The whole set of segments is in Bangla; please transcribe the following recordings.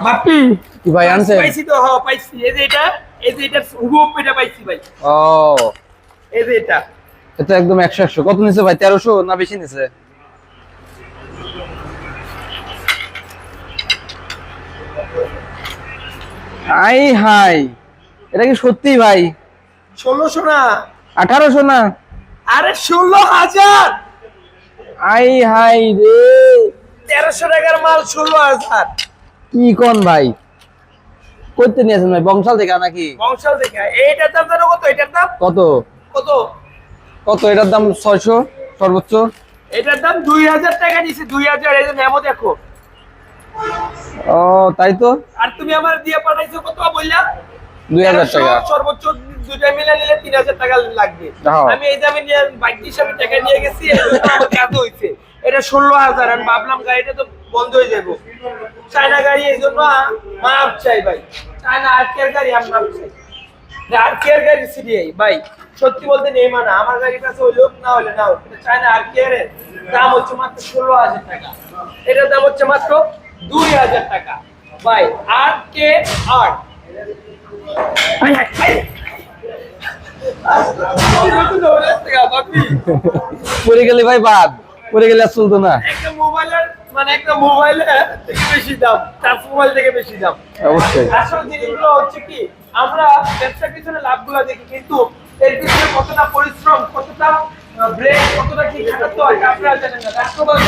বাপি কি ভাই আনছে? পাইছি তো, হ্যাঁ পাইছি। এই যে এটা হুবহু এটা পাইছি ভাই। ও এই যে এটা এটা একদম 100 কত নিছে ভাই? 1300 না বেশি নিছে? আই হাই, এটা কি সত্যি ভাই? 1600 না, 1800 না? আরে 16,000। আই হাই রে, 1300 টাকার মাল 16,000। কি কোন ভাই? কইতে নিয়েছেন ভাই বংশাল থেকে নাকি? বংশাল থেকে। এইটার দাম জানো কত? এটার দাম কত? কত? কত এটার দাম? 600 সর্বোচ্চ। এটার দাম 2000 টাকা নিছে, 2000। এই যে মেমো দেখো। ও তাই তো, আর তুমি আমার দিয়ে পাঠাইছো কত বললা? 2000 টাকা। সর্বোচ্চ দুইটা মিলে নিলে 3000 টাকা লাগবে। হ্যাঁ। আমি এই দামে নিয়ে বাইক হিসাবে টাকা নিয়ে গেছি, আমার কাজ হইছে। এটা 16,000। আমি ভাবলাম গাড়িটা তো বন্ধ হয়ে যাবো, চায়না গাড়ি, এই জন্য মাপ চাই ভাই। চায়না আর্কের গাড়ি আমি মাপ চাই। আর্কের গাড়ি সিডিআই ভাই, সত্যি বলতে নেই মানা। আমার গাড়ির কাছে হইলো না, হলে না হোক, এটা চায়না আর্কের দাম হচ্ছে মাত্র 16,000 টাকা। এটার দাম হচ্ছে মাত্র 2,000 টাকা ভাই। আর্কে আর্ট পড়ে গেলে ভাই বাদ, পড়ে গেলে আর চলতো না। একটা মোবাইলের মানে একটা মোবাইলের থেকে বেশি দাম, টাচ মোবাইল থেকে বেশি দাম। অবশ্যই। আসল জিনিসগুলো হচ্ছে কি, আমরা ব্যবসার পিছনে লাভগুলো দেখি, কিন্তু এর পিছনে কতটা পরিশ্রম, কতটা ব্রেন, কতটা কি খাটাতে হয় আপনারা জানেন না। কাস্টমার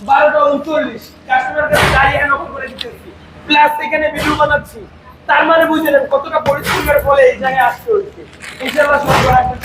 12:39 কাস্টমার কাছে গাড়ি হ্যান্ড করে দিতেছি, প্লাস এখানে ভিডিও বানাচ্ছি। তার মানে বুঝলেন কতটা পরিশ্রমের ফলে এই জায়গায় আসতে হয়েছে। ইনশাআল্লাহ সব ভালো লাগবে।